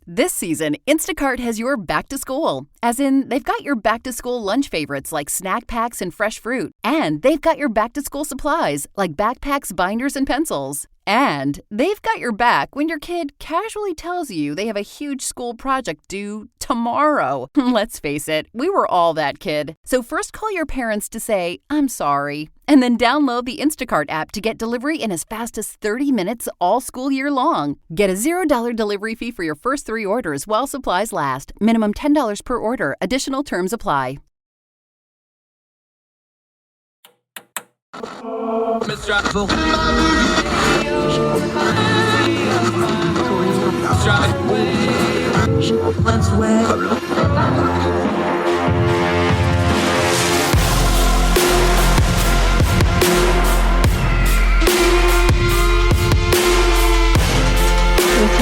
This season, Instacart has your back to school. As in, they've got your back to school lunch favorites like snack packs and fresh fruit. And they've got your back to school supplies like backpacks, binders, and pencils. And they've got your back when your kid casually tells you they have a huge school project due tomorrow. Let's face it, we were all that kid. So first call your parents to say, "I'm sorry," and then download the Instacart app to get delivery in as fast as 30 minutes all school year long. Get a $0 delivery fee for your first 3 orders while supplies last. Minimum $10 per order. Additional terms apply. With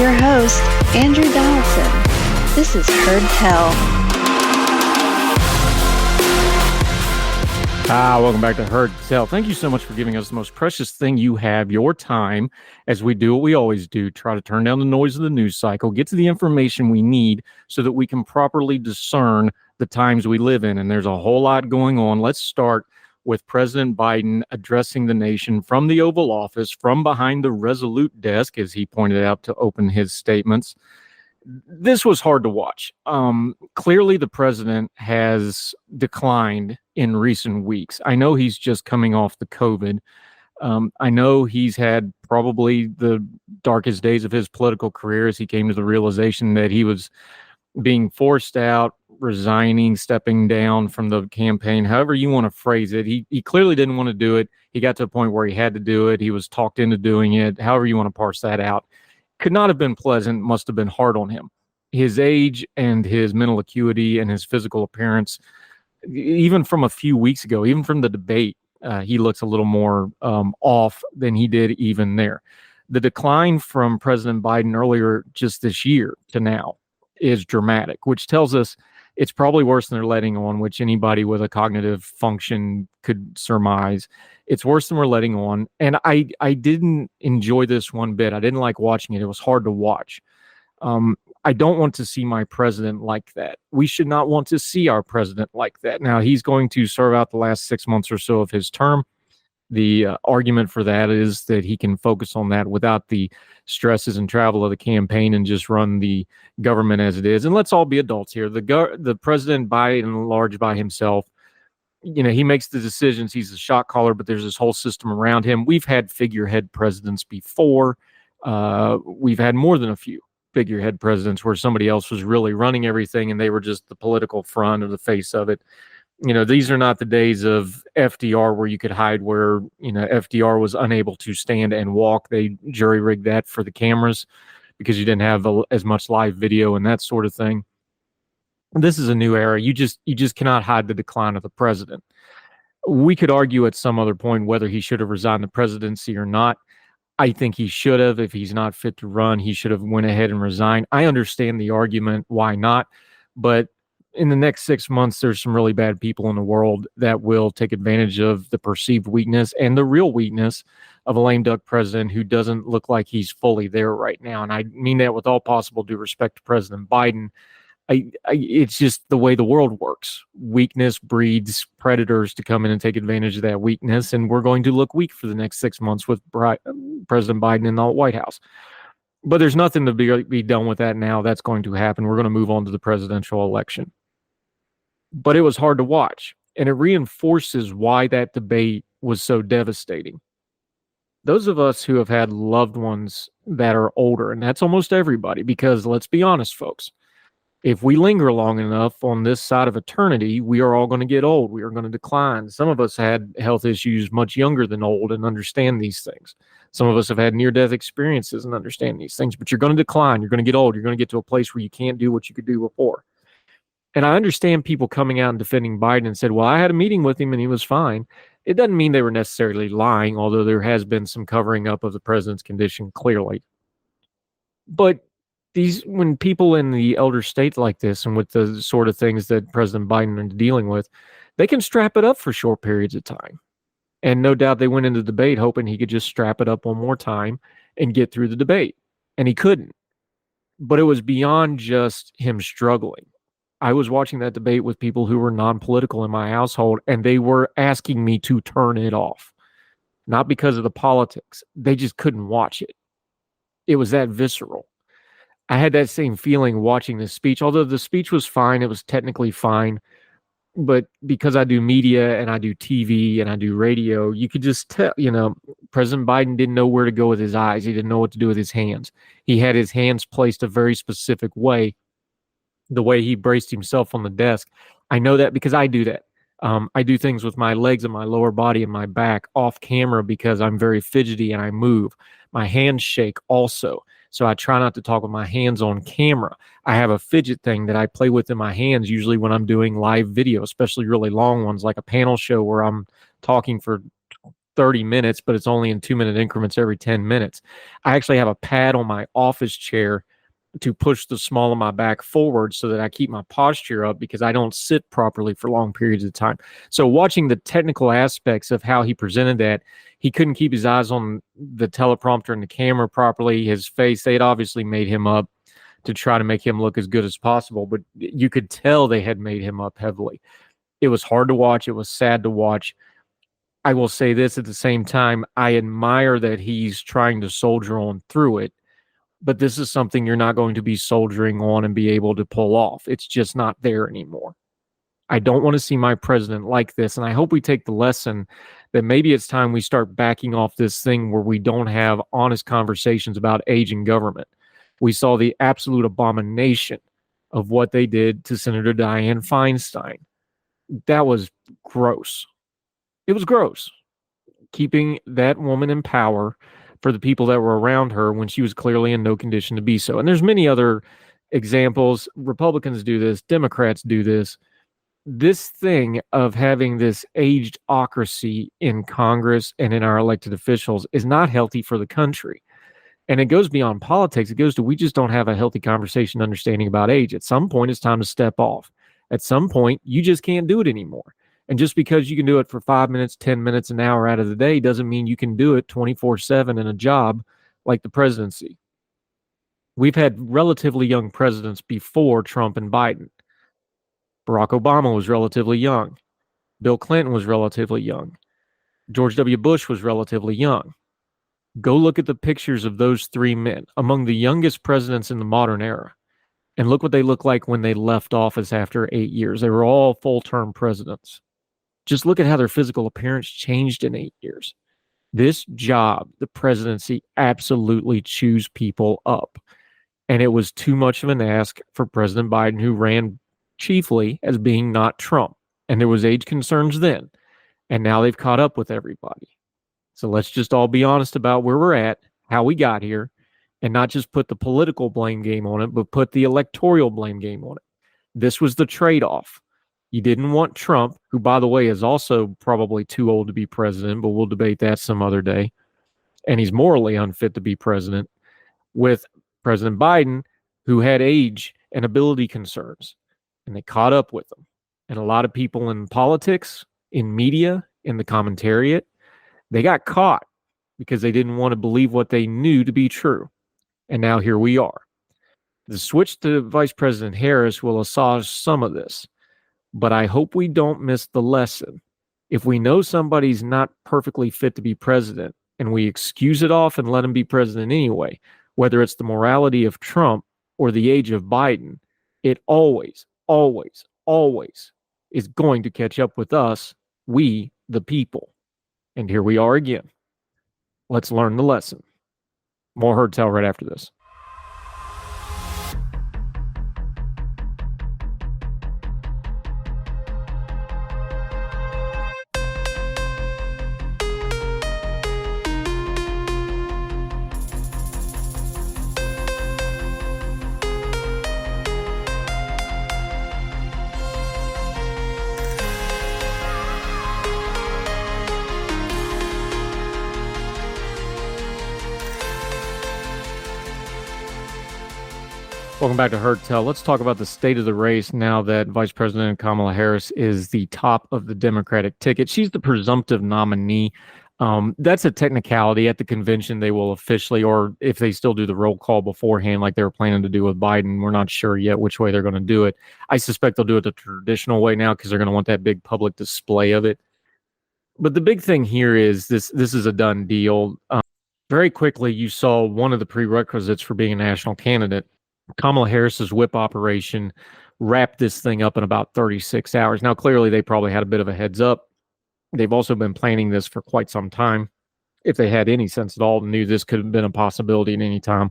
your host, Andrew Donaldson. This is Heard Tell. Welcome back to Heard Tell. Thank you so much for giving us the most precious thing you have, your time, as we do what we always do, try to turn down the noise of the news cycle, get to the information we need so that we can properly discern the times we live in. And there's a whole lot going on. Let's start with President Biden addressing the nation from the Oval Office, from behind the Resolute desk, as he pointed out to open his statements. This was hard to watch. Clearly, the president has declined in recent weeks. I know he's just coming off the COVID. I know he's had probably the darkest days of his political career as he came to the realization that he was being forced out, resigning, stepping down from the campaign, however you want to phrase it. He clearly didn't want to do it. He got to a point where he had to do it. He was talked into doing it, however you want to parse that out. Could not have been pleasant, must have been hard on him. His age and his mental acuity and his physical appearance, even from a few weeks ago, even from the debate, he looks a little more off than he did even there. The decline from President Biden earlier just this year to now is dramatic, which tells us it's probably worse than they're letting on, which anybody with a cognitive function could surmise. It's worse than we're letting on. And I didn't enjoy this one bit. I didn't like watching it. It was hard to watch. I don't want to see my president like that. We should not want to see our president like that. Now, he's going to serve out the last 6 months or so of his term. The argument for that is that he can focus on that without the stresses and travel of the campaign and just run the government as it is. And let's all be adults here. The president, by and large, by himself, he makes the decisions. He's the shot caller, but there's this whole system around him. We've had figurehead presidents before. We've had more than a few figurehead presidents where somebody else was really running everything and they were just the political front or the face of it. These are not the days of FDR where you could hide where, FDR was unable to stand and walk. They jury rigged that for the cameras because you didn't have as much live video and that sort of thing. This is a new era. You just cannot hide the decline of the president. We could argue at some other point whether he should have resigned the presidency or not. I think he should have. If he's not fit to run, he should have went ahead and resigned. I understand the argument, why not? But in the next 6 months, there's some really bad people in the world that will take advantage of the perceived weakness and the real weakness of a lame duck president who doesn't look like he's fully there right now. And I mean that with all possible due respect to President Biden. It's just the way the world works. Weakness breeds predators to come in and take advantage of that weakness. And we're going to look weak for the next 6 months with President Biden in the White House. But there's nothing to be done with that now. That's going to happen. We're going to move on to the presidential election. But it was hard to watch. And it reinforces why that debate was so devastating. Those of us who have had loved ones that are older, and that's almost everybody, because let's be honest, folks, if we linger long enough on this side of eternity, we are all going to get old. We are going to decline. Some of us had health issues much younger than old and understand these things. Some of us have had near-death experiences and understand these things, but you're going to decline. You're going to get old. You're going to get to a place where you can't do what you could do before. And I understand people coming out and defending Biden and said, well, I had a meeting with him and he was fine. It doesn't mean they were necessarily lying, although there has been some covering up of the president's condition, clearly. But when people in the elder state like this and with the sort of things that President Biden is dealing with, they can strap it up for short periods of time. And no doubt they went into the debate hoping he could just strap it up one more time and get through the debate. And he couldn't. But it was beyond just him struggling. I was watching that debate with people who were non-political in my household, and they were asking me to turn it off. Not because of the politics. They just couldn't watch it. It was that visceral. I had that same feeling watching this speech, although the speech was fine. It was technically fine. But because I do media and I do TV and I do radio, you could just tell, President Biden didn't know where to go with his eyes. He didn't know what to do with his hands. He had his hands placed a very specific way, the way he braced himself on the desk. I know that because I do that. I do things with my legs and my lower body and my back off camera because I'm very fidgety and I move. My hands shake also. So I try not to talk with my hands on camera. I have a fidget thing that I play with in my hands, usually when I'm doing live video, especially really long ones, like a panel show where I'm talking for 30 minutes, but it's only in 2-minute increments every 10 minutes. I actually have a pad on my office chair to push the small of my back forward so that I keep my posture up because I don't sit properly for long periods of time. So watching the technical aspects of how he presented that, he couldn't keep his eyes on the teleprompter and the camera properly. His face, they had obviously made him up to try to make him look as good as possible, but you could tell they had made him up heavily. It was hard to watch. It was sad to watch. I will say this at the same time, I admire that he's trying to soldier on through it. But this is something you're not going to be soldiering on and be able to pull off. It's just not there anymore. I don't want to see my president like this. And I hope we take the lesson that maybe it's time we start backing off this thing where we don't have honest conversations about age in government. We saw the absolute abomination of what they did to Senator Dianne Feinstein. That was gross. It was gross. Keeping that woman in power for the people that were around her when she was clearly in no condition to be so. And there's many other examples. Republicans do this. Democrats do this. This thing of having this aged-ocracy in Congress and in our elected officials is not healthy for the country. And it goes beyond politics. It goes to we just don't have a healthy conversation understanding about age. At some point, it's time to step off. At some point, you just can't do it anymore. And just because you can do it for 5 minutes, 10 minutes, an hour out of the day doesn't mean you can do it 24/7 in a job like the presidency. We've had relatively young presidents before Trump and Biden. Barack Obama was relatively young. Bill Clinton was relatively young. George W. Bush was relatively young. Go look at the pictures of those three men, among the youngest presidents in the modern era, and look what they look like when they left office after 8 years. They were all full-term presidents. Just look at how their physical appearance changed in 8 years. This job, the presidency, absolutely chews people up. And it was too much of an ask for President Biden, who ran chiefly as being not Trump. And there was age concerns then. And now they've caught up with everybody. So let's just all be honest about where we're at, how we got here, and not just put the political blame game on it, but put the electoral blame game on it. This was the trade-off. You didn't want Trump, who, by the way, is also probably too old to be president, but we'll debate that some other day. And he's morally unfit to be president, with President Biden, who had age and ability concerns. And they caught up with him. And a lot of people in politics, in media, in the commentariat, they got caught because they didn't want to believe what they knew to be true. And now here we are. The switch to Vice President Harris will assuage some of this. But I hope we don't miss the lesson. If we know somebody's not perfectly fit to be president and we excuse it off and let him be president anyway, whether it's the morality of Trump or the age of Biden, it always, always, always is going to catch up with us, we, the people. And here we are again. Let's learn the lesson. More Heard Tell right after this. Welcome back to Heard Tell. Let's talk about the state of the race now that Vice President Kamala Harris is the top of the Democratic ticket. She's the presumptive nominee. That's a technicality. At the convention, they will officially, or if they still do the roll call beforehand, like they were planning to do with Biden, we're not sure yet which way they're going to do it. I suspect they'll do it the traditional way now because they're going to want that big public display of it. But the big thing here is this is a done deal. Very quickly, you saw one of the prerequisites for being a national candidate. Kamala Harris's whip operation wrapped this thing up in about 36 hours. Now, clearly, they probably had a bit of a heads up. They've also been planning this for quite some time. If they had any sense at all, knew this could have been a possibility at any time.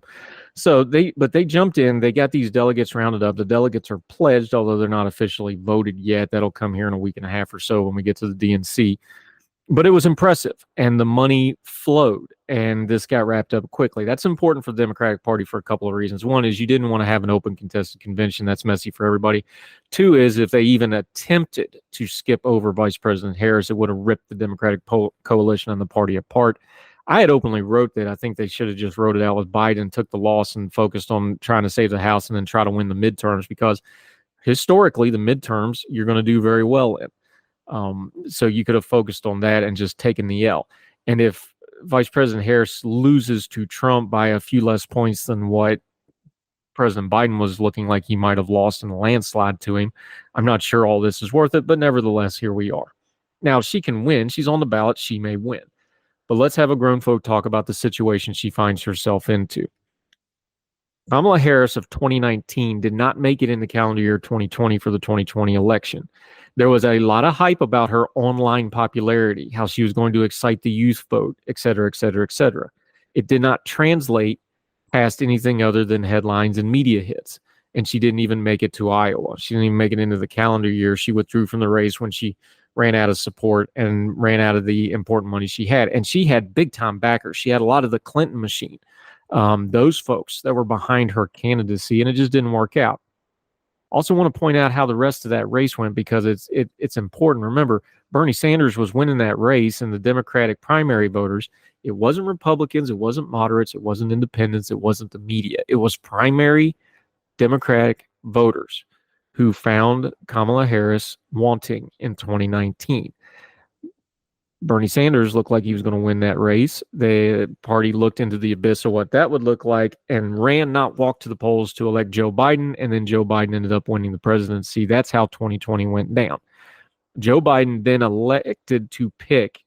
So they jumped in. They got these delegates rounded up. The delegates are pledged, although they're not officially voted yet. That'll come here in a week and a half or so when we get to the DNC. But it was impressive, and the money flowed, and this got wrapped up quickly. That's important for the Democratic Party for a couple of reasons. One is you didn't want to have an open contested convention. That's messy for everybody. Two is if they even attempted to skip over Vice President Harris, it would have ripped the Democratic coalition and the party apart. I had openly wrote that I think they should have just wrote it out with Biden, took the loss, and focused on trying to save the House and then try to win the midterms, because historically the midterms you're going to do very well in. So you could have focused on that and just taken the L. And if Vice President Harris loses to Trump by a few less points than what President Biden was looking like he might have lost in a landslide to him, I'm not sure all this is worth it, but nevertheless, here we are. Now, she can win. She's on the ballot. She may win. But let's have a grown folk talk about the situation she finds herself into. Kamala Harris of 2019 did not make it in the calendar year 2020 for the 2020 election. There was a lot of hype about her online popularity, how she was going to excite the youth vote, et cetera, et cetera, et cetera. It did not translate past anything other than headlines and media hits. And she didn't even make it to Iowa. She didn't even make it into the calendar year. She withdrew from the race when she ran out of support and ran out of the important money she had. And she had big time backers. She had a lot of the Clinton machine, those folks that were behind her candidacy, and it just didn't work out. Also want to point out how the rest of that race went, because it's important. Remember, Bernie Sanders was winning that race, and the Democratic primary voters, it wasn't Republicans, it wasn't moderates, it wasn't independents, it wasn't the media. It was primary Democratic voters who found Kamala Harris wanting in 2019. Bernie Sanders looked like he was going to win that race. The party looked into the abyss of what that would look like and ran, not walked to the polls to elect Joe Biden, and then Joe Biden ended up winning the presidency. That's how 2020 went down. Joe Biden then elected to pick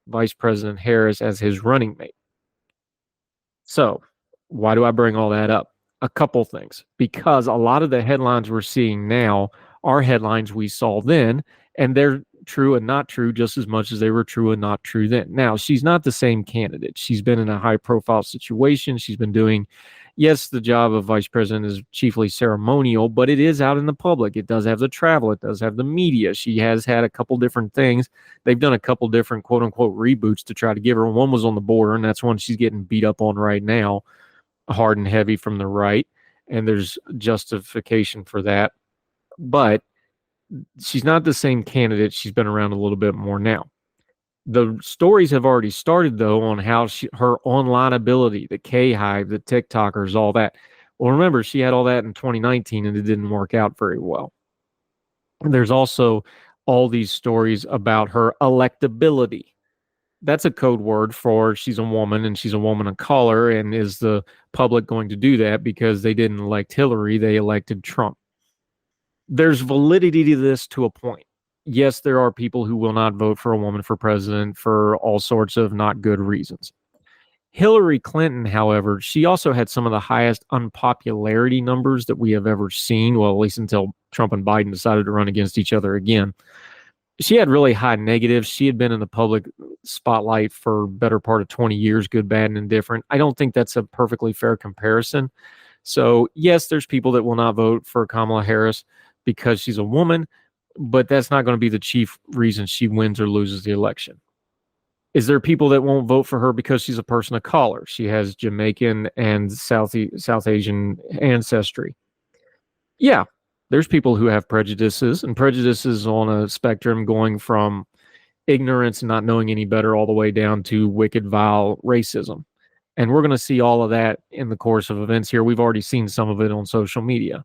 Vice President Harris as his running mate. So why do I bring all that up? A couple things. Because a lot of the headlines we're seeing now are headlines we saw then, and they're true and not true just as much as they were true and not true then. Now, she's not the same candidate. She's been in a high-profile situation. She's been doing, yes, the job of vice president is chiefly ceremonial, but it is out in the public. It does have the travel. It does have the media. She has had a couple different things. They've done a couple different quote-unquote reboots to try to give her. One was on the border, and that's one she's getting beat up on right now, hard and heavy from the right, and there's justification for that. But she's not the same candidate. She's been around a little bit more now. The stories have already started, though, on how her online ability, the K-Hive, the TikTokers, all that. Well, remember, she had all that in 2019, and it didn't work out very well. And there's also all these stories about her electability. That's a code word for she's a woman, and she's a woman of color, and is the public going to do that because they didn't elect Hillary, they elected Trump? There's validity to this to a point. Yes, there are people who will not vote for a woman for president for all sorts of not good reasons. Hillary Clinton, however, she also had some of the highest unpopularity numbers that we have ever seen, well, at least until Trump and Biden decided to run against each other again. She had really high negatives. She had been in the public spotlight for better part of 20 years, good, bad, and indifferent. I don't think that's a perfectly fair comparison. So, yes, there's people that will not vote for Kamala Harris because she's a woman, but that's not going to be the chief reason she wins or loses the election. Is there people that won't vote for her because she's a person of color? She has Jamaican and South Asian ancestry. Yeah, there's people who have prejudices, and prejudices on a spectrum going from ignorance and not knowing any better all the way down to wicked, vile racism. And we're going to see all of that in the course of events here. We've already seen some of it on social media.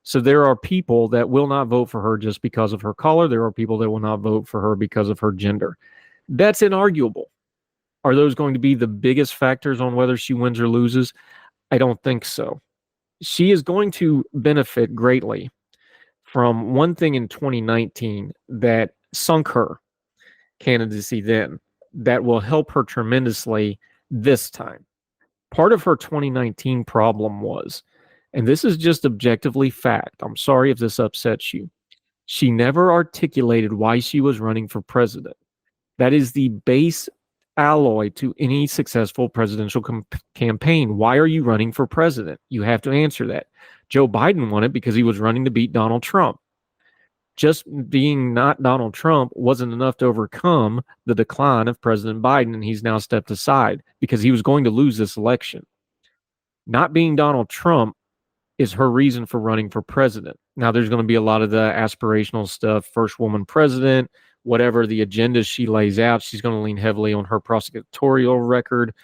So there are people that will not vote for her just because of her color. There are people that will not vote for her because of her gender. That's inarguable. Are those going to be the biggest factors on whether she wins or loses? I don't think so. She is going to benefit greatly from one thing in 2019 that sunk her candidacy then, that will help her tremendously this time. Part of her 2019 problem was, and this is just objectively fact, I'm sorry if this upsets you, she never articulated why she was running for president. That is the base alloy to any successful presidential campaign. Why are you running for president? You have to answer that. Joe Biden won it because he was running to beat Donald Trump. Just being not Donald Trump wasn't enough to overcome the decline of President Biden, and he's now stepped aside because he was going to lose this election. Not being Donald Trump is her reason for running for president. Now, there's going to be a lot of the aspirational stuff, first woman president, whatever the agenda she lays out. She's going to lean heavily on her prosecutorial record.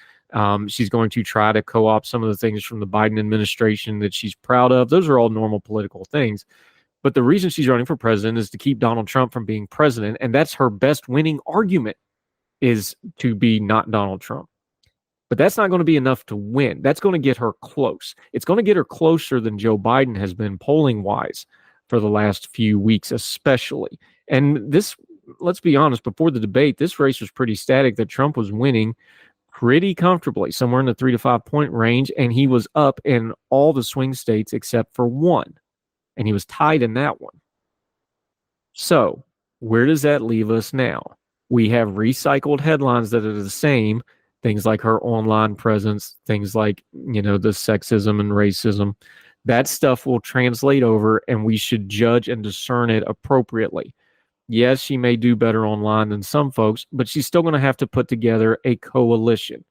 She's going to try to co-opt some of the things from the Biden administration that she's proud of. Those are all normal political things. But the reason she's running for president is to keep Donald Trump from being president. And that's her best winning argument, is to be not Donald Trump. But that's not going to be enough to win. That's going to get her close. It's going to get her closer than Joe Biden has been polling-wise for the last few weeks, especially. And this, let's be honest, before the debate, this race was pretty static, that Trump was winning pretty comfortably, somewhere in the 3 to 5 point range, and he was up in all the swing states except for one. And he was tied in that one. So where does that leave us now? We have recycled headlines that are the same, things like her online presence, things like, the sexism and racism. That stuff will translate over, and we should judge and discern it appropriately. Yes, she may do better online than some folks, but she's still going to have to put together a coalition.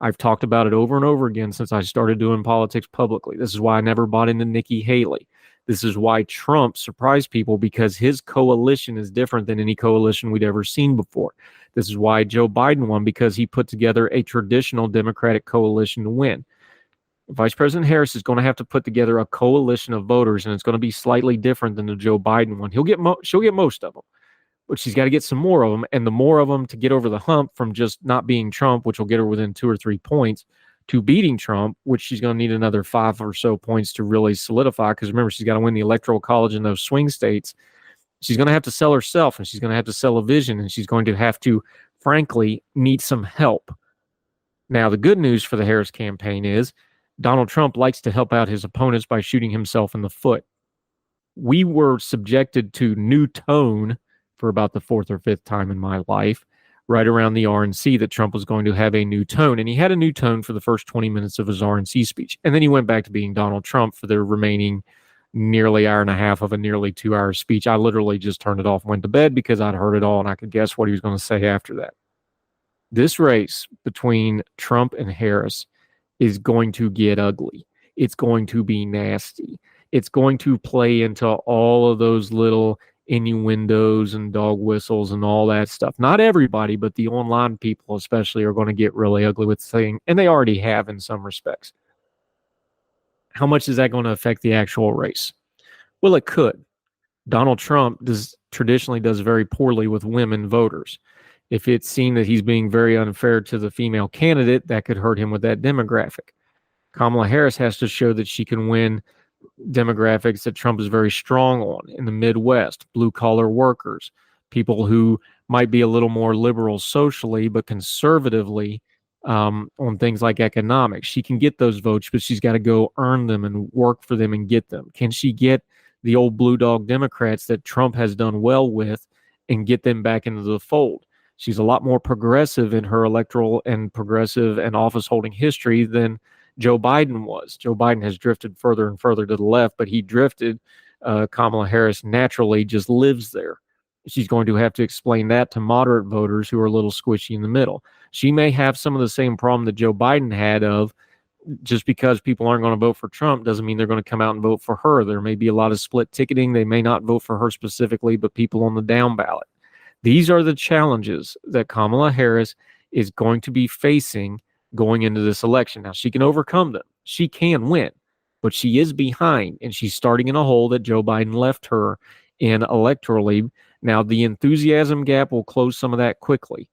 I've talked about it over and over again since I started doing politics publicly. This is why I never bought into Nikki Haley. This is why Trump surprised people, because his coalition is different than any coalition we'd ever seen before. This is why Joe Biden won, because he put together a traditional Democratic coalition to win. Vice President Harris is going to have to put together a coalition of voters, and it's going to be slightly different than the Joe Biden one. She'll get most of them, but she's got to get some more of them, and the more of them to get over the hump from just not being Trump, which will get her within 2 or 3 points, to beating Trump, which she's going to need another 5 or so points to really solidify, because remember, she's got to win the Electoral College in those swing states. She's going to have to sell herself, and she's going to have to sell a vision, and she's going to have to, frankly, need some help. Now, the good news for the Harris campaign is Donald Trump likes to help out his opponents by shooting himself in the foot. We were subjected to new tone for about the 4th or 5th time in my life, right around the RNC, that Trump was going to have a new tone. And he had a new tone for the first 20 minutes of his RNC speech. And then he went back to being Donald Trump for the remaining nearly hour and a half of a nearly 2-hour speech. I literally just turned it off and went to bed because I'd heard it all and I could guess what he was going to say after that. This race between Trump and Harris is going to get ugly. It's going to be nasty. It's going to play into all of those little innuendos and dog whistles and all that stuff. Not everybody, but the online people especially are going to get really ugly with the thing, and they already have in some respects. How much is that going to affect the actual race? Well, it could. Donald Trump traditionally does very poorly with women voters. If it's seen that he's being very unfair to the female candidate, that could hurt him with that demographic. Kamala Harris has to show that she can win demographics that Trump is very strong on in the Midwest, blue-collar workers, people who might be a little more liberal socially, but conservatively on things like economics. She can get those votes, but she's got to go earn them and work for them and get them. Can she get the old blue dog Democrats that Trump has done well with and get them back into the fold? She's a lot more progressive in her electoral and progressive and office-holding history than Joe Biden was. Joe Biden has drifted further and further to the left, but he drifted. Kamala Harris naturally just lives there. She's going to have to explain that to moderate voters who are a little squishy in the middle. She may have some of the same problem that Joe Biden had of, just because people aren't going to vote for Trump doesn't mean they're going to come out and vote for her. There may be a lot of split ticketing. They may not vote for her specifically, but people on the down ballot. These are the challenges that Kamala Harris is going to be facing going into this election. Now, she can overcome them. She can win, but she is behind, and she's starting in a hole that Joe Biden left her in electorally. Now, the enthusiasm gap will close some of that quickly.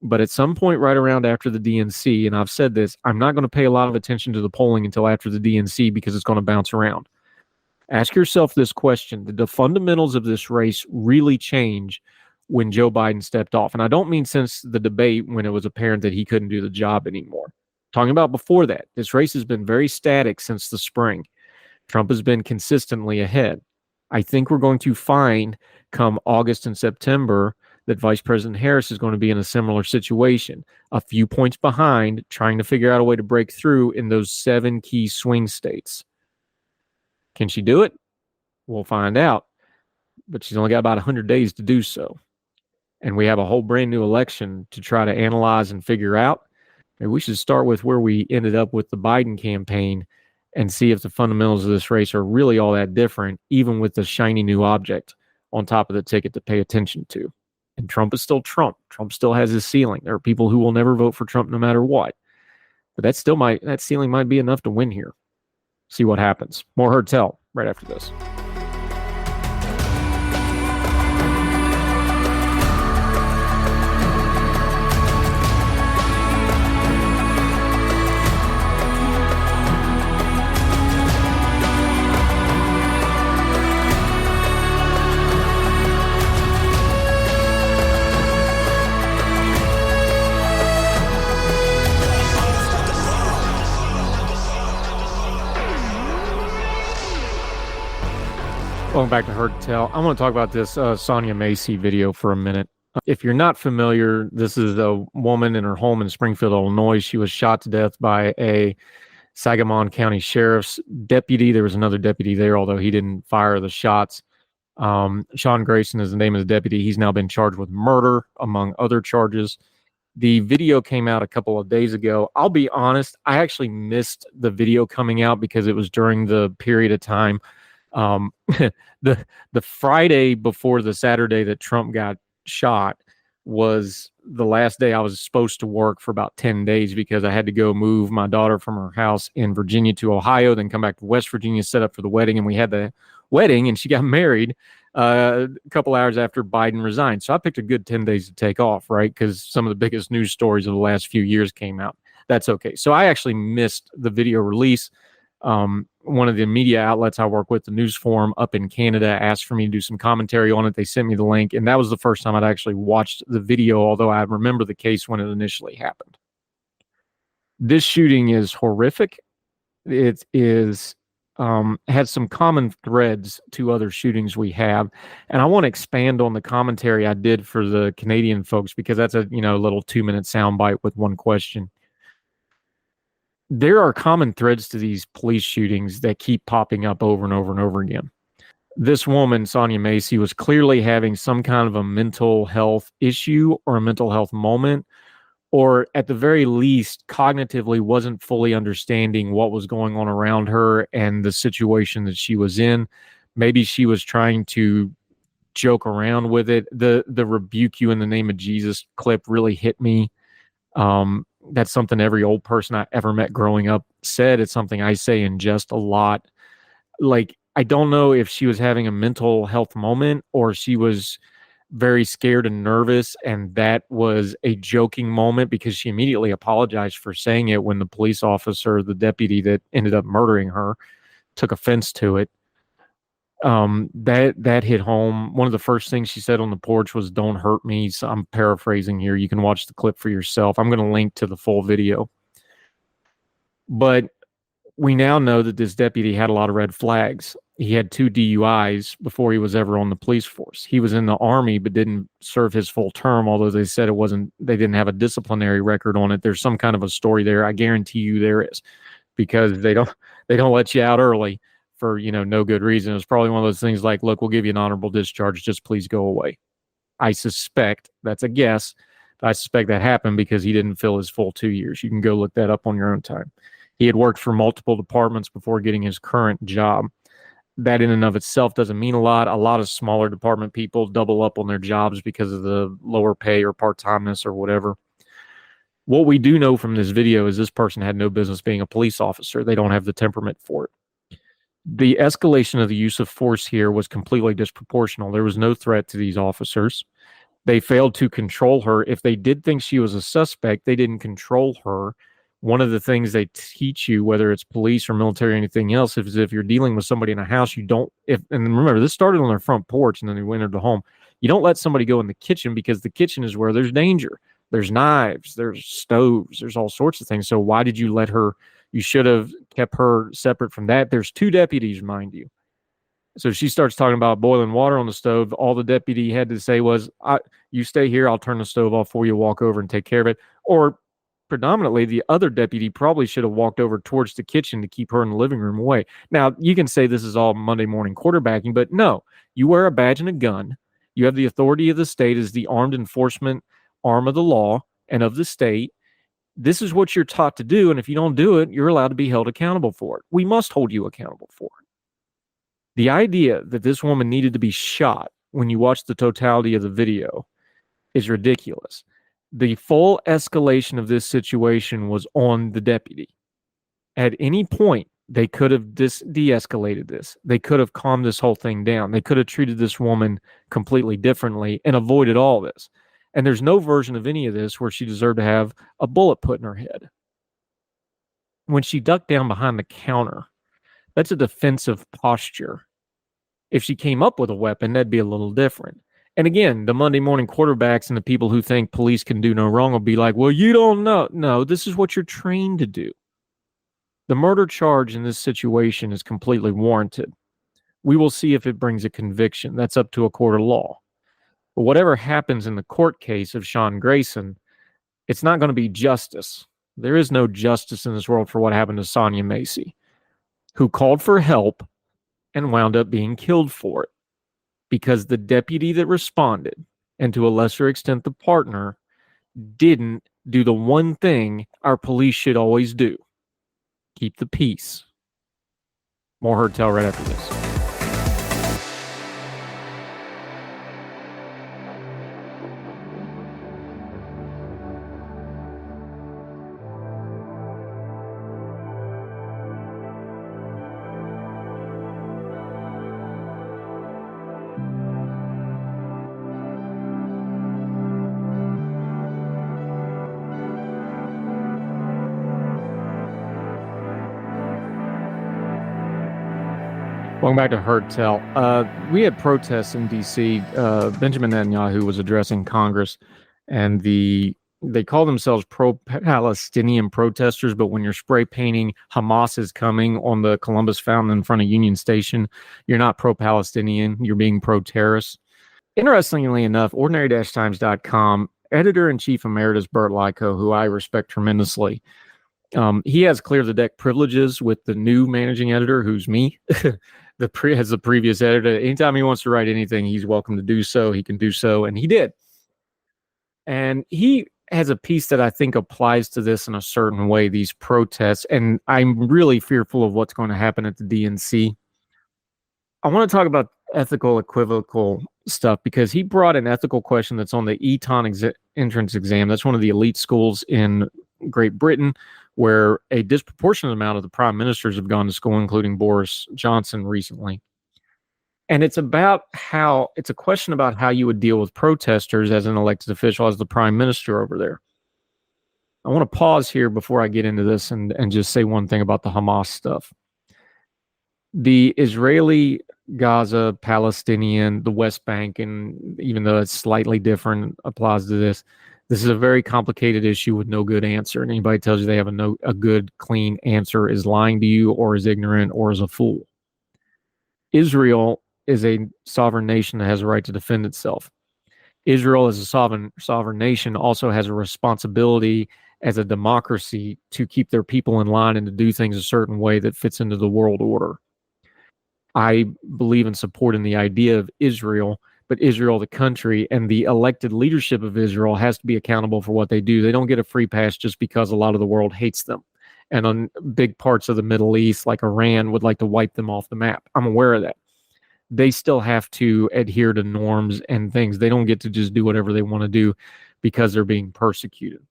But at some point right around after the DNC, and I've said this, I'm not going to pay a lot of attention to the polling until after the DNC because it's going to bounce around. Ask yourself this question. Did the fundamentals of this race really change when Joe Biden stepped off? And I don't mean since the debate when it was apparent that he couldn't do the job anymore. Talking about before that, this race has been very static since the spring. Trump has been consistently ahead. I think we're going to find come August and September that Vice President Harris is going to be in a similar situation, a few points behind, trying to figure out a way to break through in those 7 key swing states. Can she do it? We'll find out. But she's only got about 100 days to do so. And we have a whole brand new election to try to analyze and figure out. Maybe we should start with where we ended up with the Biden campaign and see if the fundamentals of this race are really all that different, even with the shiny new object on top of the ticket to pay attention to. And Trump is still Trump. Trump still has his ceiling. There are people who will never vote for Trump no matter what. But that ceiling might be enough to win here. See what happens. More Heard Tell right after this. Welcome back to Heard Tell. I want to talk about this Sonya Massey video for a minute. If you're not familiar, this is a woman in her home in Springfield, Illinois. She was shot to death by a Sangamon County Sheriff's deputy. There was another deputy there, although he didn't fire the shots. Sean Grayson is the name of the deputy. He's now been charged with murder, among other charges. The video came out a couple of days ago. I'll be honest, I actually missed the video coming out because it was during the period of time the Friday before the Saturday that Trump got shot was the last day I was supposed to work for about 10 days because I had to go move my daughter from her house in Virginia to Ohio, then come back to West Virginia, set up for the wedding. And we had the wedding and she got married a couple hours after Biden resigned. So I picked a good 10 days to take off, right? Because some of the biggest news stories of the last few years came out. That's okay. So I actually missed the video release. One of the media outlets I work with, the News Forum up in Canada, asked for me to do some commentary on it. They sent me the link, and that was the first time I'd actually watched the video, although I remember the case when it initially happened. This shooting is horrific. It is has some common threads to other shootings we have, and I want to expand on the commentary I did for the Canadian folks because that's a little 2-minute soundbite with one question. There are common threads to these police shootings that keep popping up over and over and over again. This woman, Sonya Massey, was clearly having some kind of a mental health issue or a mental health moment, or at the very least, cognitively wasn't fully understanding what was going on around her and the situation that she was in. Maybe she was trying to joke around with it. The rebuke you in the name of Jesus clip really hit me. That's something every old person I ever met growing up said. It's something I say in jest a lot. Like, I don't know if she was having a mental health moment or she was very scared and nervous, and that was a joking moment because she immediately apologized for saying it when the police officer, the deputy that ended up murdering her, took offense to it. That hit home. One of the first things she said on the porch was, "Don't hurt me." So I'm paraphrasing here. You can watch the clip for yourself. I'm going to link to the full video. But we now know that this deputy had a lot of red flags. He had 2 DUIs before he was ever on the police force. He was in the Army but didn't serve his full term, although they said they didn't have a disciplinary record on it. There's some kind of a story there. I guarantee you there is, because they don't let you out early for no good reason. It was probably one of those things like, look, we'll give you an honorable discharge, just please go away. I suspect, that's a guess, but I suspect that happened because he didn't fill his full 2 years. You can go look that up on your own time. He had worked for multiple departments before getting his current job. That in and of itself doesn't mean a lot. A lot of smaller department people double up on their jobs because of the lower pay or part-timeness or whatever. What we do know from this video is this person had no business being a police officer. They don't have the temperament for it. The escalation of the use of force here was completely disproportional. There was no threat to these officers. They failed to control her. If they did think she was a suspect, they didn't control her. One of the things they teach you, whether it's police or military or anything else, is if you're dealing with somebody in a house, you don't, and remember, this started on their front porch and then they entered the home. You don't let somebody go in the kitchen, because the kitchen is where there's danger. There's knives, there's stoves, there's all sorts of things. So why did you let her? You should have kept her separate from that. There's 2 deputies, mind you. So she starts talking about boiling water on the stove. All the deputy had to say was, you stay here, I'll turn the stove off for you, walk over and take care of it. Or predominantly, the other deputy probably should have walked over towards the kitchen to keep her in the living room away. Now, you can say this is all Monday morning quarterbacking, but no, you wear a badge and a gun. You have the authority of the state as the armed enforcement arm of the law and of the state. This is what you're taught to do, and if you don't do it, you're allowed to be held accountable for it. We must hold you accountable for it. The idea that this woman needed to be shot when you watch the totality of the video is ridiculous. The full escalation of this situation was on the deputy. At any point, they could have de-escalated this. They could have calmed this whole thing down. They could have treated this woman completely differently and avoided all this. And there's no version of any of this where she deserved to have a bullet put in her head. When she ducked down behind the counter, that's a defensive posture. If she came up with a weapon, that'd be a little different. And again, the Monday morning quarterbacks and the people who think police can do no wrong will be like, well, you don't know. No, this is what you're trained to do. The murder charge in this situation is completely warranted. We will see if it brings a conviction. That's up to a court of law. But whatever happens in the court case of Sean Grayson, it's not going to be justice. There is no justice in this world for what happened to Sonya Massey, who called for help and wound up being killed for it, because the deputy that responded, and to a lesser extent the partner, didn't do the one thing our police should always do: keep the peace. More Heard Tell right after this. Welcome back to Heard Tell. We had protests in D.C. Benjamin Netanyahu was addressing Congress, and they call themselves pro-Palestinian protesters, but when you're spray painting "Hamas is coming" on the Columbus Fountain in front of Union Station, you're not pro-Palestinian, you're being pro-terrorist. Interestingly enough, ordinary-times.com editor-in-chief emeritus Bert Lyko, who I respect tremendously, he has clear the deck privileges with the new managing editor, who's me. As the previous editor, anytime he wants to write anything, he's welcome to do so. He can do so, and he did. And he has a piece that I think applies to this in a certain way, these protests, and I'm really fearful of what's going to happen at the DNC. I want to talk about ethical equivocal stuff, because he brought an ethical question that's on the Eton entrance exam. That's one of the elite schools in Great Britain, where a disproportionate amount of the prime ministers have gone to school, including Boris Johnson recently. And it's a question about how you would deal with protesters as an elected official, as the prime minister over there. I want to pause here before I get into this and just say one thing about the Hamas stuff. The Israeli, Gaza, Palestinian, the West Bank, and even though it's slightly different, applies to this. This is a very complicated issue with no good answer. And anybody tells you they have a good, clean answer is lying to you, or is ignorant, or is a fool. Israel is a sovereign nation that has a right to defend itself. Israel, as a sovereign nation, also has a responsibility as a democracy to keep their people in line and to do things a certain way that fits into the world order. I believe in supporting the idea of Israel, but Israel, the country, and the elected leadership of Israel has to be accountable for what they do. They don't get a free pass just because a lot of the world hates them. And on big parts of the Middle East, like Iran, would like to wipe them off the map. I'm aware of that. They still have to adhere to norms and things. They don't get to just do whatever they want to do because they're being persecuted.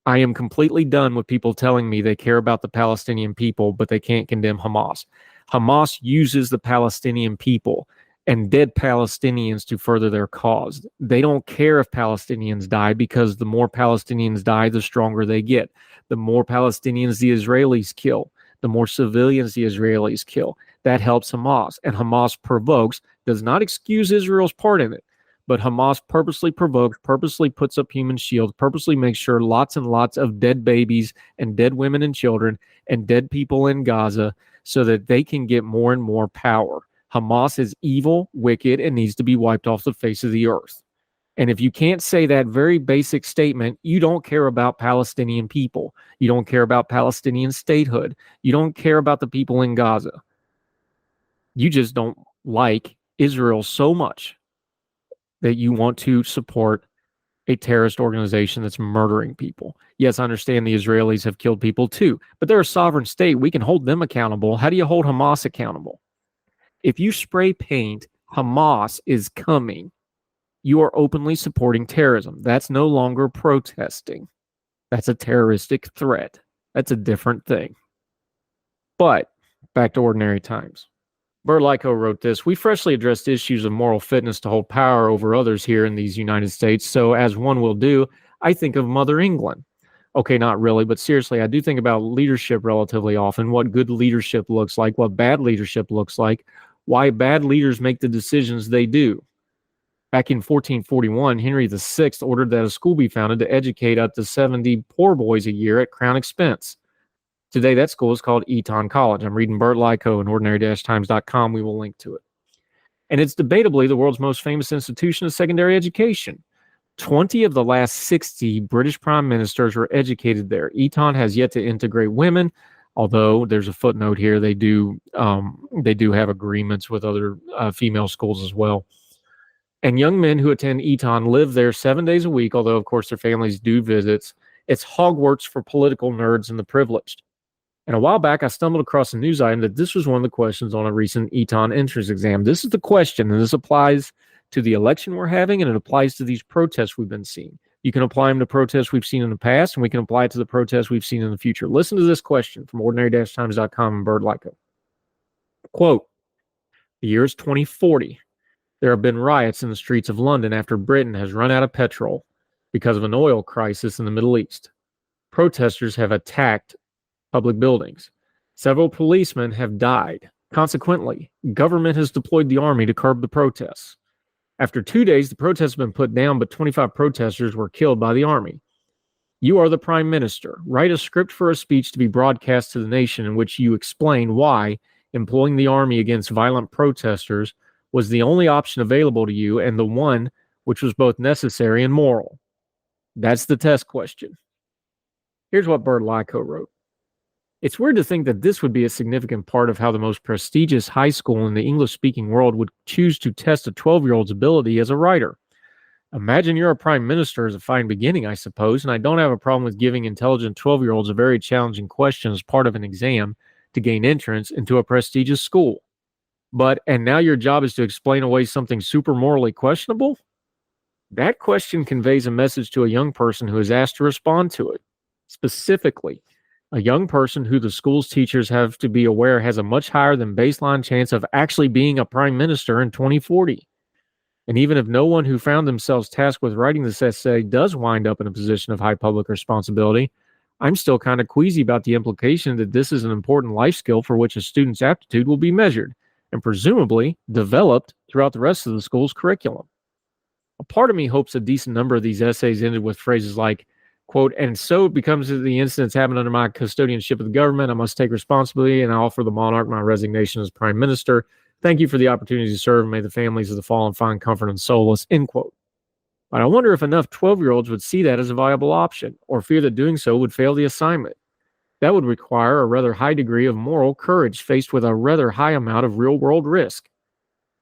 I am completely done with people telling me they care about the Palestinian people, but they can't condemn Hamas. Hamas uses the Palestinian people and dead Palestinians to further their cause. They don't care if Palestinians die, because the more Palestinians die, the stronger they get. The more Palestinians the Israelis kill, the more civilians the Israelis kill. That helps Hamas, and Hamas provokes, does not excuse Israel's part in it, but Hamas purposely provokes, purposely puts up human shields, purposely makes sure lots and lots of dead babies and dead women and children and dead people in Gaza so that they can get more and more power. Hamas is evil, wicked, and needs to be wiped off the face of the earth. And if you can't say that very basic statement, you don't care about Palestinian people. You don't care about Palestinian statehood. You don't care about the people in Gaza. You just don't like Israel so much that you want to support a terrorist organization that's murdering people. Yes, I understand the Israelis have killed people too, but they're a sovereign state. We can hold them accountable. How do you hold Hamas accountable? If you spray paint, Hamas is coming, you are openly supporting terrorism. That's no longer protesting. That's a terroristic threat. That's a different thing. But back to ordinary times. Bert Lyko wrote this: we freshly addressed issues of moral fitness to hold power over others here in these United States. So as one will do, I think of Mother England. Okay, not really, but seriously, I do think about leadership relatively often, what good leadership looks like, what bad leadership looks like, why bad leaders make the decisions they do. Back in 1441, Henry VI ordered that a school be founded to educate up to 70 poor boys a year at crown expense. Today, that school is called Eton College. I'm reading Bert Lyko in ordinary-times.com. We will link to it. And it's debatably the world's most famous institution of secondary education. 20 of the last 60 British prime ministers were educated there. Eton has yet to integrate women, although there's a footnote here. They do have agreements with other female schools as well. And young men who attend Eton live there 7 days a week, although, of course, their families do visits. It's Hogwarts for political nerds and the privileged. And a while back, I stumbled across a news item that this was one of the questions on a recent Eton entrance exam. This is the question, and this applies to the election we're having, and it applies to these protests we've been seeing. You can apply them to protests we've seen in the past, and we can apply it to the protests we've seen in the future. Listen to this question from ordinary-times.com and Bert Lyko. Quote, the year is 2040. There have been riots in the streets of London after Britain has run out of petrol because of an oil crisis in the Middle East. Protesters have attacked public buildings. Several policemen have died. Consequently, government has deployed the army to curb the protests. After 2 days, the protests have been put down, but 25 protesters were killed by the army. You are the prime minister. Write a script for a speech to be broadcast to the nation in which you explain why employing the army against violent protesters was the only option available to you and the one which was both necessary and moral. That's the test question. Here's what Bert Lyko wrote. It's weird to think that this would be a significant part of how the most prestigious high school in the English-speaking world would choose to test a 12-year-old's ability as a writer. Imagine you're a prime minister as a fine beginning, I suppose, and I don't have a problem with giving intelligent 12-year-olds a very challenging question as part of an exam to gain entrance into a prestigious school. And now your job is to explain away something super morally questionable? That question conveys a message to a young person who is asked to respond to it. Specifically, a young person who the school's teachers have to be aware has a much higher than baseline chance of actually being a prime minister in 2040. And even if no one who found themselves tasked with writing this essay does wind up in a position of high public responsibility, I'm still kind of queasy about the implication that this is an important life skill for which a student's aptitude will be measured and presumably developed throughout the rest of the school's curriculum. A part of me hopes a decent number of these essays ended with phrases like, quote, and so it becomes the incidents happened under my custodianship of the government. I must take responsibility and I offer the monarch my resignation as prime minister. Thank you for the opportunity to serve, and may the families of the fallen find comfort and solace, end quote. But I wonder if enough 12-year-olds would see that as a viable option or fear that doing so would fail the assignment. That would require a rather high degree of moral courage faced with a rather high amount of real-world risk.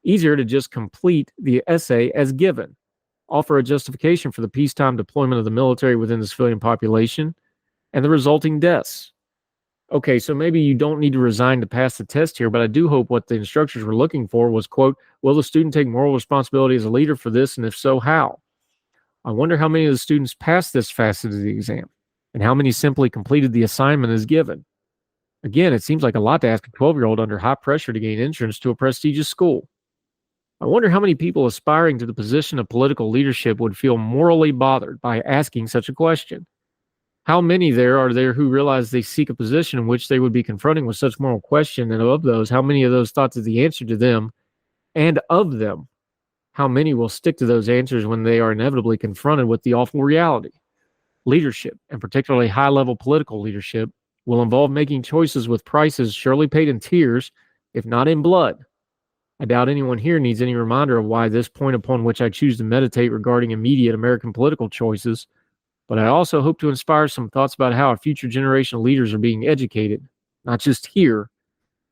Easier to just complete the essay as given, offer a justification for the peacetime deployment of the military within the civilian population, and the resulting deaths. Okay, so maybe you don't need to resign to pass the test here, but I do hope what the instructors were looking for was, quote, will the student take moral responsibility as a leader for this, and if so, how? I wonder how many of the students passed this facet of the exam, and how many simply completed the assignment as given. Again, it seems like a lot to ask a 12-year-old under high pressure to gain entrance to a prestigious school. I wonder how many people aspiring to the position of political leadership would feel morally bothered by asking such a question. How many are there who realize they seek a position in which they would be confronting with such moral question, and of those, how many of those thoughts is the answer to them, and of them, how many will stick to those answers when they are inevitably confronted with the awful reality? Leadership, and particularly high-level political leadership, will involve making choices with prices surely paid in tears, if not in blood. I doubt anyone here needs any reminder of why this point upon which I choose to meditate regarding immediate American political choices, but I also hope to inspire some thoughts about how a future generation of leaders are being educated, not just here,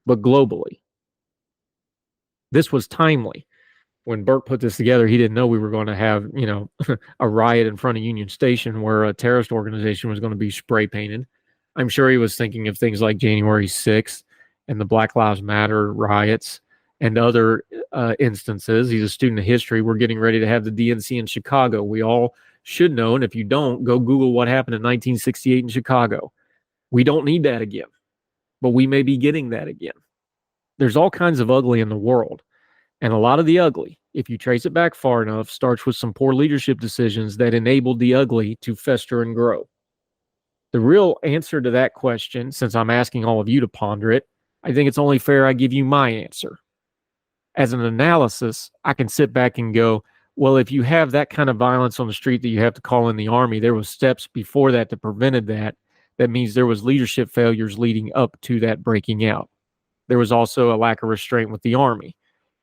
but globally. This was timely. When Burt put this together, he didn't know we were going to have, a riot in front of Union Station where a terrorist organization was going to be spray painted. I'm sure he was thinking of things like January 6th and the Black Lives Matter riots and other instances. He's a student of history. We're getting ready to have the DNC in Chicago. We all should know, and if you don't, go Google what happened in 1968 in Chicago. We don't need that again, but we may be getting that again. There's all kinds of ugly in the world, and a lot of the ugly, if you trace it back far enough, starts with some poor leadership decisions that enabled the ugly to fester and grow. The real answer to that question, since I'm asking all of you to ponder it, I think it's only fair I give you my answer. As an analysis, I can sit back and go, well, if you have that kind of violence on the street that you have to call in the army, there was steps before that that prevented that. That means there was leadership failures leading up to that breaking out. There was also a lack of restraint with the army,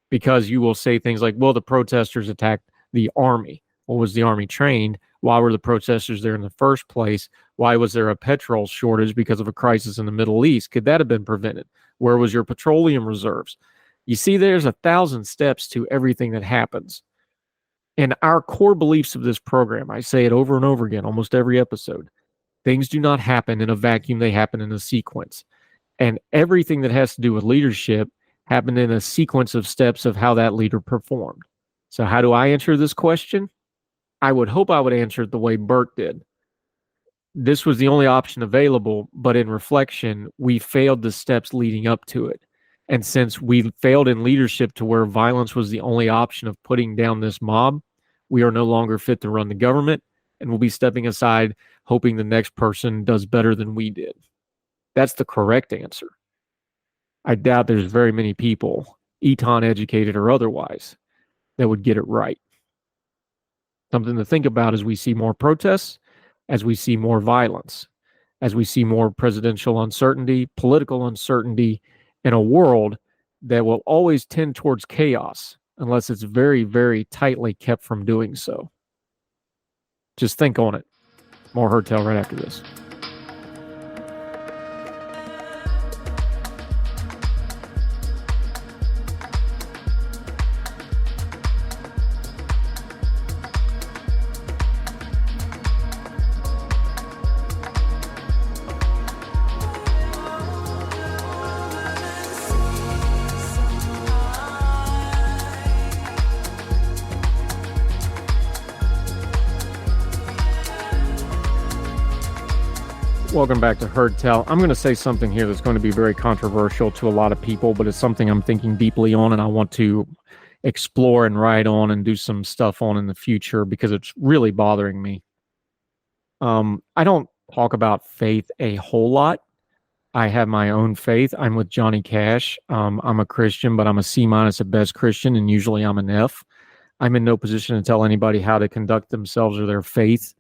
because you will say things like, well, the protesters attacked the army. Well, was the army trained? Why were the protesters there in the first place? Why was there a petrol shortage because of a crisis in the Middle East? Could that have been prevented? Where was your petroleum reserves? You see, there's 1,000 steps to everything that happens. And our core beliefs of this program, I say it over and over again, almost every episode, things do not happen in a vacuum, they happen in a sequence. And everything that has to do with leadership happened in a sequence of steps of how that leader performed. So how do I answer this question? I would hope I would answer it the way Burt did. This was the only option available, but in reflection, we failed the steps leading up to it. And since we failed in leadership to where violence was the only option of putting down this mob, we are no longer fit to run the government, and we'll be stepping aside, hoping the next person does better than we did. That's the correct answer. I doubt there's very many people, Eton educated or otherwise, that would get it right. Something to think about as we see more protests, as we see more violence, as we see more presidential uncertainty, political uncertainty, in a world that will always tend towards chaos unless it's very, very tightly kept from doing so. Just think on it. More Herd Tell right after this. Welcome back to Herd Tell. I'm going to say something here that's going to be very controversial to a lot of people, but it's something I'm thinking deeply on and I want to explore and write on and do some stuff on in the future because it's really bothering me. I don't talk about faith a whole lot. I have my own faith. I'm with Johnny Cash. I'm a Christian, but I'm a C- at best Christian, and usually I'm an F. I'm in no position to tell anybody how to conduct themselves or their faith.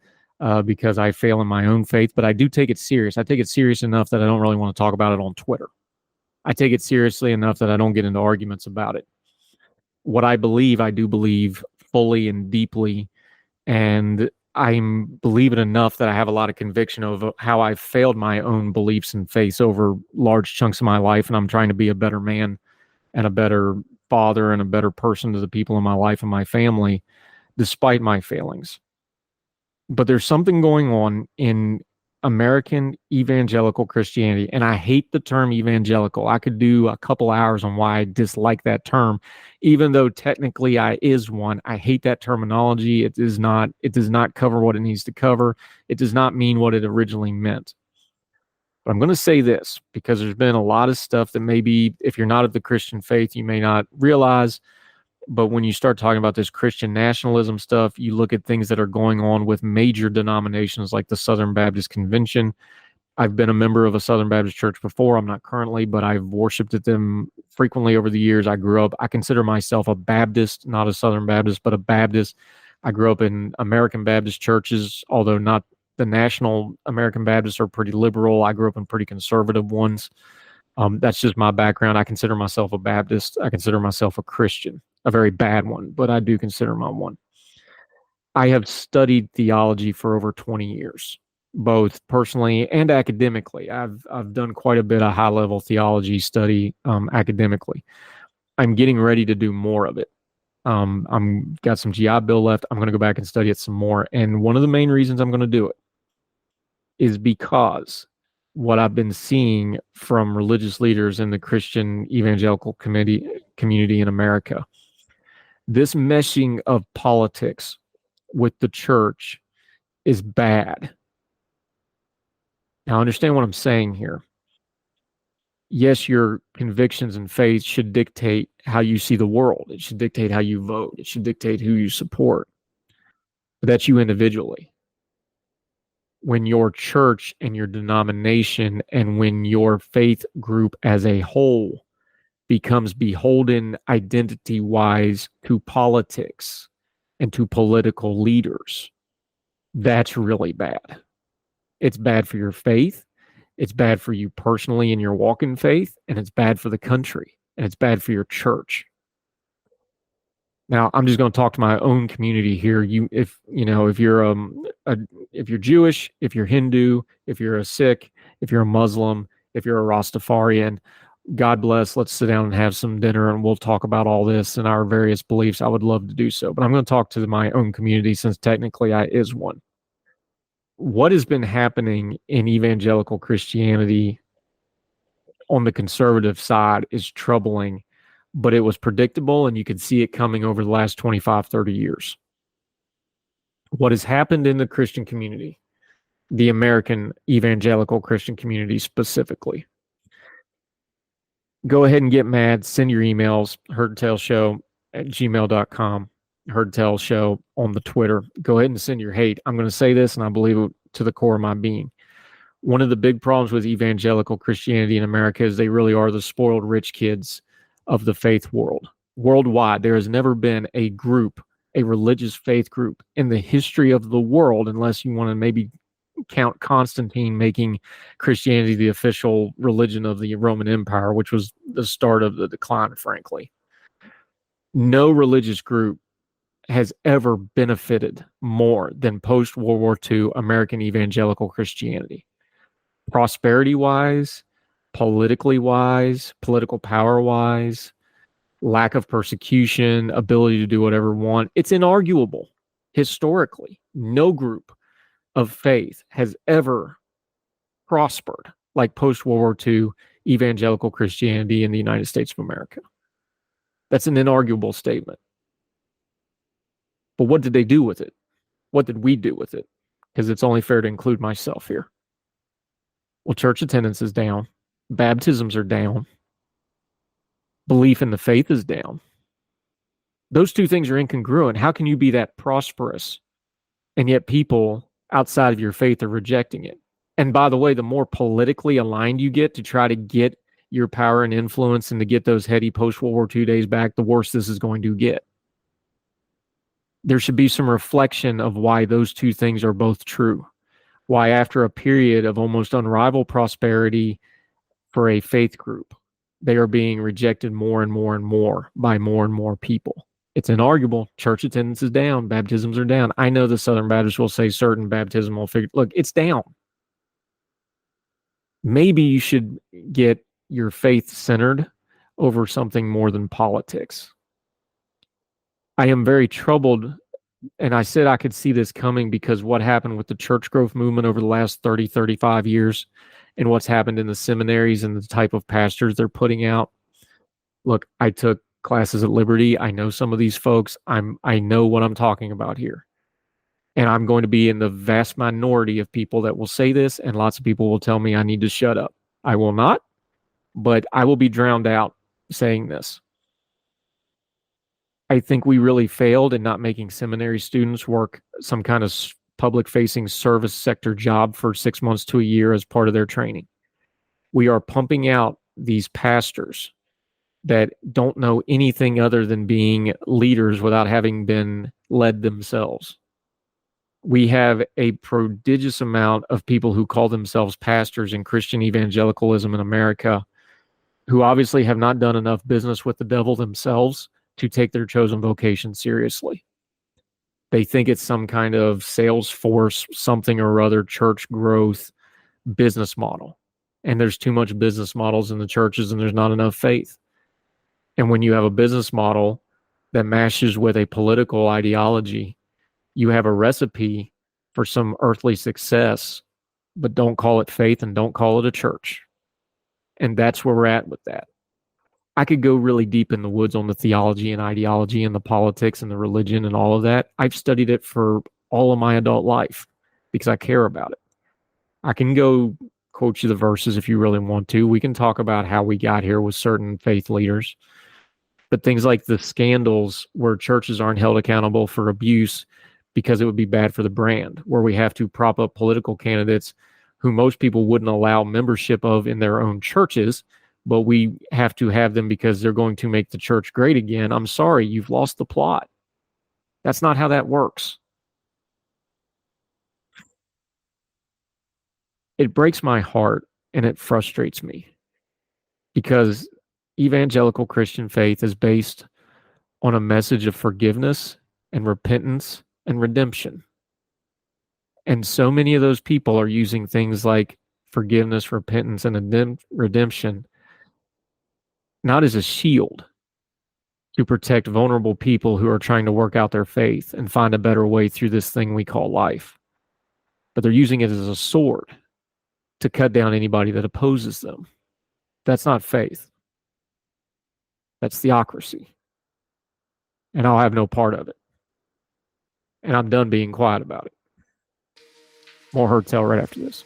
Because I fail in my own faith, but I do take it serious. I take it serious enough that I don't really want to talk about it on Twitter. I take it seriously enough that I don't get into arguments about it. What I do believe fully and deeply, and I'm believe it enough that I have a lot of conviction of how I've failed my own beliefs and faith over large chunks of my life, and I'm trying to be a better man and a better father and a better person to the people in my life and my family, despite my failings. But there's something going on in American evangelical Christianity, and I hate the term evangelical. I could do a couple hours on why I dislike that term, even though technically I is one. I hate that terminology. It does not cover what it needs to cover. It does not mean what it originally meant. But I'm going to say this because there's been a lot of stuff that maybe if you're not of the Christian faith, you may not realize. But when you start talking about this Christian nationalism stuff, you look at things that are going on with major denominations like the Southern Baptist Convention. I've been a member of a Southern Baptist church before. I'm not currently, but I've worshiped at them frequently over the years. I grew up, I consider myself a Baptist, not a Southern Baptist, but a Baptist. I grew up in American Baptist churches, although not the national American Baptists are pretty liberal. I grew up in pretty conservative ones. That's just my background. I consider myself a Baptist. I consider myself a Christian, a very bad one, but I do consider my one. I have studied theology for over 20 years, both personally and academically. I've done quite a bit of high-level theology study academically. I'm getting ready to do more of it. I'm got some GI Bill left. I'm going to go back and study it some more. And one of the main reasons I'm going to do it is because what I've been seeing from religious leaders in the Christian evangelical community in America, this meshing of politics with the church is bad. Now, understand what I'm saying here. Yes, your convictions and faith should dictate how you see the world. It should dictate how you vote. It should dictate who you support. But that's you individually. When your church and your denomination and when your faith group as a whole becomes beholden identity-wise to politics and to political leaders, that's really bad. It's bad for your faith. It's bad for you personally in your walk in faith, and it's bad for the country, and it's bad for your church. Now, I'm just going to talk to my own community here. If you're Jewish, if you're Hindu, if you're a Sikh, if you're a Muslim, if you're a Rastafarian, God bless. Let's sit down and have some dinner, and we'll talk about all this and our various beliefs. I would love to do so, but I'm going to talk to my own community since technically I is one. What has been happening in evangelical Christianity on the conservative side is troubling, but it was predictable and you could see it coming over the last 25, 30 years. What has happened in the Christian community, the American evangelical Christian community specifically, go ahead and get mad, send your emails, heardtellshow@gmail.com. Heard Tell Show on the Twitter. Go ahead and send your hate. I'm going to say this, and I believe it to the core of my being. One of the big problems with evangelical Christianity in America is they really are the spoiled rich kids of the faith world. Worldwide, there has never been a group, a religious faith group in the history of the world, unless you want to maybe count Constantine making Christianity the official religion of the Roman Empire, which was the start of the decline, frankly. No religious group has ever benefited more than post-World War II American evangelical Christianity. Prosperity-wise, politically-wise, political power-wise, lack of persecution, ability to do whatever we want. It's inarguable. Historically, no group of faith has ever prospered like post-World War II evangelical Christianity in the United States of America. That's an inarguable statement. But what did they do with it? What did we do with it? Because it's only fair to include myself here. Well, church attendance is down. Baptisms are down. Belief in the faith is down. Those two things are incongruent. How can you be that prosperous and yet people outside of your faith are rejecting it? And by the way, the more politically aligned you get to try to get your power and influence and to get those heady post-World War II days back, the worse this is going to get. There should be some reflection of why those two things are both true. Why after a period of almost unrivaled prosperity for a faith group, they are being rejected more and more and more by more and more people. It's inarguable. Church attendance is down. Baptisms are down. I know the Southern Baptists will say certain baptismal figure. Look, it's down. Maybe you should get your faith centered over something more than politics. I am very troubled, and I said I could see this coming because what happened with the church growth movement over the last 30, 35 years and what's happened in the seminaries and the type of pastors they're putting out. Look, I took classes at Liberty. I know some of these folks. I know what I'm talking about here. And I'm going to be in the vast minority of people that will say this, and lots of people will tell me I need to shut up. I will not, but I will be drowned out saying this. I think we really failed in not making seminary students work some kind of public-facing service sector job for 6 months to a year as part of their training. We are pumping out these pastors that don't know anything other than being leaders without having been led themselves. We have a prodigious amount of people who call themselves pastors in Christian evangelicalism in America who obviously have not done enough business with the devil themselves to take their chosen vocation seriously. They think it's some kind of Salesforce, something or other, church growth business model. And there's too much business models in the churches and there's not enough faith. And when you have a business model that mashes with a political ideology, you have a recipe for some earthly success, but don't call it faith and don't call it a church. And that's where we're at with that. I could go really deep in the woods on the theology and ideology and the politics and the religion and all of that. I've studied it for all of my adult life because I care about it. I can go quote you the verses if you really want to. We can talk about how we got here with certain faith leaders. But things like the scandals where churches aren't held accountable for abuse because it would be bad for the brand, where we have to prop up political candidates who most people wouldn't allow membership of in their own churches, but we have to have them because they're going to make the church great again. I'm sorry, you've lost the plot. That's not how that works. It breaks my heart and it frustrates me because evangelical Christian faith is based on a message of forgiveness and repentance and redemption. And so many of those people are using things like forgiveness, repentance, and redemption not as a shield to protect vulnerable people who are trying to work out their faith and find a better way through this thing we call life, but they're using it as a sword to cut down anybody that opposes them. That's not faith. That's theocracy. And I'll have no part of it. And I'm done being quiet about it. More Heard Tell right after this.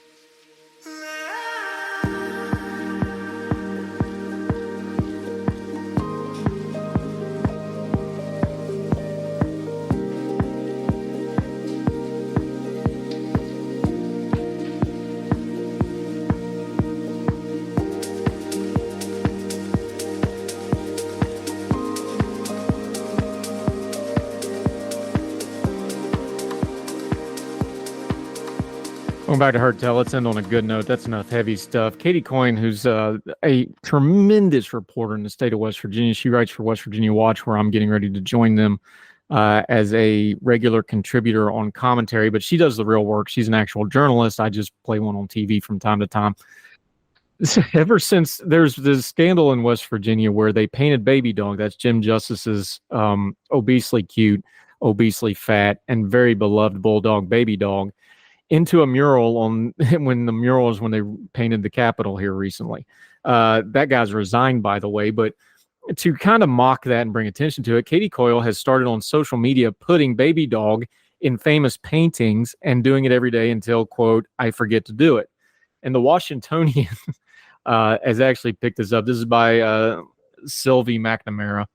Going back to Heard Tell, let's end on a good note. That's enough heavy stuff. Katie Coyne, who's a tremendous reporter in the state of West Virginia, she writes for West Virginia Watch, where I'm getting ready to join them as a regular contributor on commentary, but she does the real work. She's an actual journalist. I just play one on TV from time to time. Ever since there's this scandal in West Virginia where they painted Babydog, that's Jim Justice's obesely cute, obesely fat, and very beloved bulldog Babydog, into a mural on when they painted the Capitol here recently. That guy's resigned, by the way, but to kind of mock that and bring attention to it, Katie Coyle has started on social media putting Babydog in famous paintings and doing it every day until, quote, I forget to do it. And the Washingtonian has actually picked this up. This is by Sylvie McNamara.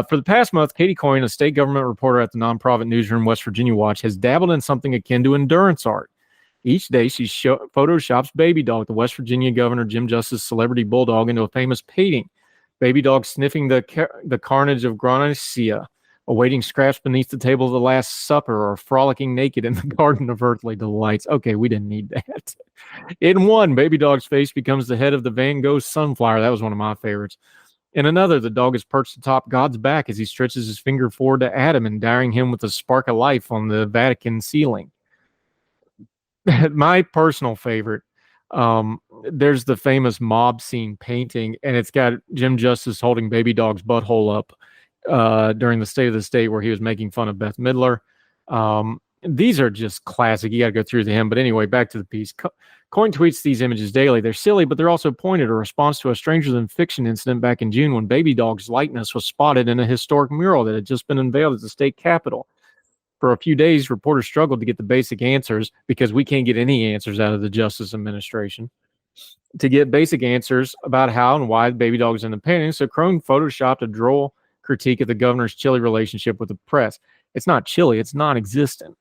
For the past month, Katie Coyne, a state government reporter at the nonprofit newsroom West Virginia Watch, has dabbled in something akin to endurance art. Each day, she photoshops Babydog, the West Virginia Governor Jim Justice's celebrity bulldog, into a famous painting. Babydog sniffing the carnage of Granacea, awaiting scraps beneath the table of the Last Supper, or frolicking naked in the garden of earthly delights. Okay, we didn't need that. In one, Babydog's face becomes the head of the Van Gogh sunflower. That was one of my favorites. In another, the dog is perched atop God's back as he stretches his finger forward to Adam, enduring him with a spark of life on the Vatican ceiling. My personal favorite, there's the famous mob scene painting, and it's got Jim Justice holding Babydog's butthole up during the State of the State where he was making fun of Beth Midler. These are just classic. You got to go through them. But anyway, back to the piece. Coyne tweets these images daily. They're silly, but they're also pointed, a response to a Stranger Than Fiction incident back in June when Babydog's likeness was spotted in a historic mural that had just been unveiled at the state capitol. For a few days, reporters struggled to get the basic answers because we can't get any answers out of the Justice Administration. To get basic answers about how and why Babydog's in the painting, so Coyne photoshopped a droll critique of the governor's chilly relationship with the press. It's not chilly, it's non-existent.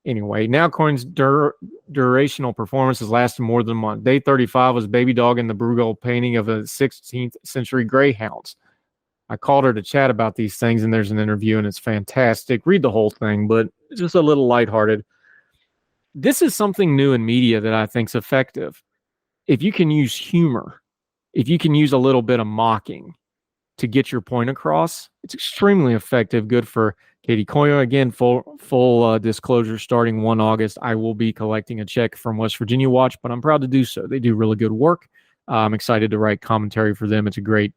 Anyway, now Coin's durational performance has lasted more than a month. Day 35 was Babydog in the Bruegel painting of the 16th century greyhounds. I called her to chat about these things, and there's an interview, and it's fantastic. Read the whole thing, but it's just a little lighthearted. This is something new in media that I think is effective. If you can use humor, if you can use a little bit of mocking to get your point across, it's extremely effective. Good for Katie Coyne. Again, full disclosure, starting 1 August, I will be collecting a check from West Virginia Watch, but I'm proud to do so. They do really good work. I'm excited to write commentary for them. It's a great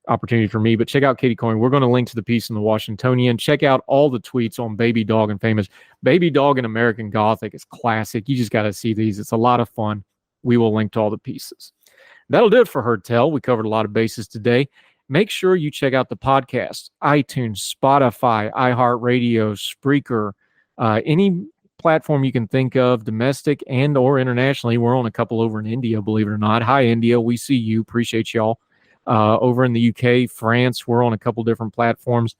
opportunity for me. But check out Katie Coyne. We're going to link to the piece in the Washingtonian. Check out all the tweets on Babydog and Famous. Babydog and American Gothic is classic. You just got to see these. It's a lot of fun. We will link to all the pieces. That'll do it for Heard Tell. We covered a lot of bases today. Make sure you check out the podcast, iTunes, Spotify, iHeartRadio, Spreaker, any platform you can think of, domestic and or internationally. We're on a couple over in India, believe it or not. Hi, India. We see you. Appreciate y'all. Over in the UK, France, we're on a couple different platforms.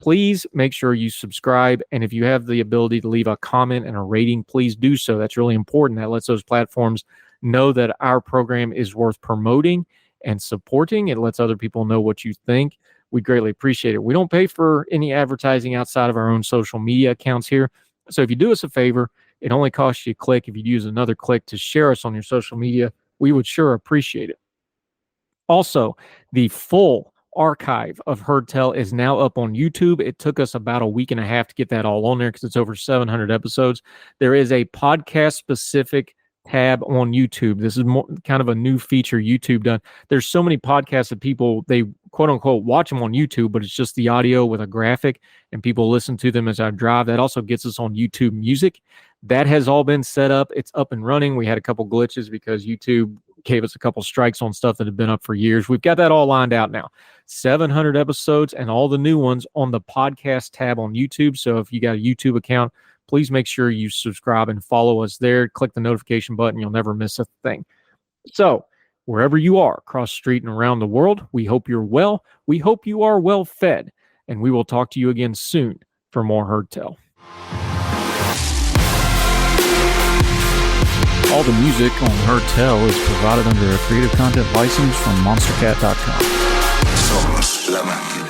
Please make sure you subscribe. And if you have the ability to leave a comment and a rating, please do so. That's really important. That lets those platforms know that our program is worth promoting and supporting. It lets other people know what you think. We greatly appreciate it. We don't pay for any advertising outside of our own social media accounts here. So if you do us a favor, it only costs you a click. If you use another click to share us on your social media, we would sure appreciate it. Also, the full archive of Heard Tell is now up on YouTube. It took us about a week and a half to get that all on there because it's over 700 episodes. There is a podcast-specific tab on YouTube. This is more kind of a new feature YouTube done. There's so many podcasts that people, they quote unquote watch them on YouTube, but it's just the audio with a graphic and people listen to them as I drive. That also gets us on YouTube Music. That has all been set up. It's up and running. We had a couple glitches because YouTube gave us a couple strikes on stuff that had been up for years. We've got that all lined out now. 700 episodes and all the new ones on the podcast tab on YouTube. So if you got a YouTube account, please make sure you subscribe and follow us there. Click the notification button. You'll never miss a thing. So wherever you are, across the street and around the world, we hope you're well. We hope you are well fed. And we will talk to you again soon for more Heard Tell. All the music on Heard Tell is provided under a Creative Content license from monstercat.com. Somos la máquina.